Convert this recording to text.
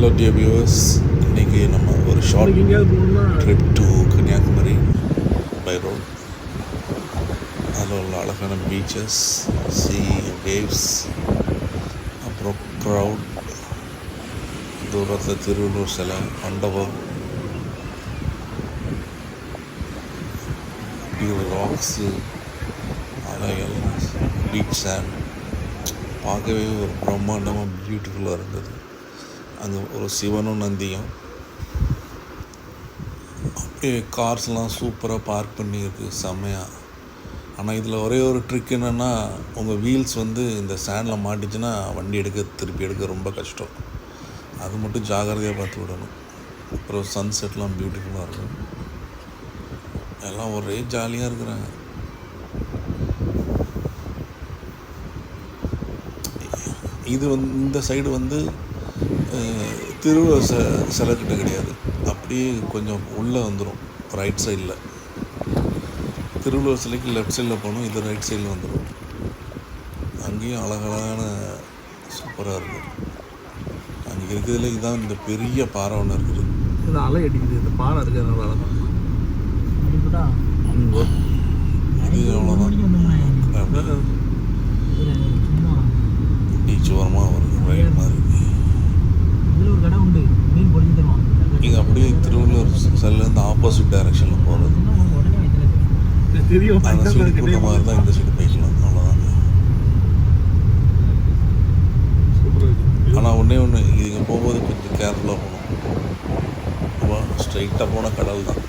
Hello dear viewers, இன்றைக்கி நம்ம ஒரு short trip to Kanyakumari by road. அதில் உள்ள அழகான பீச்சஸ், சி வேவ்ஸ், அப்புறம் க்ரௌட், தூரத்தில் திருவள்ளூர் சிலை, மண்டபம், இப்படி ஒரு ராக்ஸு, அலைகள், பீச் சாண்ட் பார்க்கவே ஒரு பிரம்மாண்டமாக பியூட்டிஃபுல்லாக இருந்தது. அங்கே ஒரு சிவனும் நந்தியும், அப்படியே கார்ஸ்லாம் சூப்பராக பார்க் பண்ணியிருக்கு, செம்மையாக. ஆனால் இதில் ஒரே ஒரு ட்ரிக் என்னென்னா, உங்கள் வீல்ஸ் இந்த சேண்டில் மாட்டிச்சுன்னா வண்டி திருப்பி எடுக்க ரொம்ப கஷ்டம். அது மட்டும் ஜாகிரதையாக பார்த்து விடணும். அப்புறம் சன்செட்லாம் பியூட்டிஃபுல்லாக இருக்கும். எல்லாம் ஒரே ஜாலியாக இருக்கிறாங்க. இது இந்த சைடு திருவள்ளுவர் சிலைக்கிட்ட கிடையாது, அப்படியே கொஞ்சம் உள்ளே வந்துடும். ரைட் சைடில் திருவள்ளுவர் சிலைக்கு லெஃப்ட் சைடில் போகணும், இது ரைட் சைடில் வந்துடும். அங்கேயும் அழகழகான சூப்பராக இருக்கும். அங்கே இருக்கிறதுல இதுதான் இந்த பெரிய பாறை ஒன்று இருக்குது. இது அலை அடிக்குது, இந்த பாறை இருக்கிறதுனால இது அவ்வளோதான். பீச் ஓரமாக ஒரு ரைட் மாதிரி. இது அப்படியே திருவள்ளூர் சிலைலேருந்து ஆப்போசிட் டைரக்ஷனில் போகிறது. அந்த சைடு கூட்டமாக இருந்தால் இந்த சைடு போய்க்கலாம், அவ்வளோதான். ஆனால் ஒன்று இது போகும்போது கொஞ்சம் கேர்ஃபுல்லாக போகணும். ஸ்ட்ரைட்டாக போனால் கடல் தான்.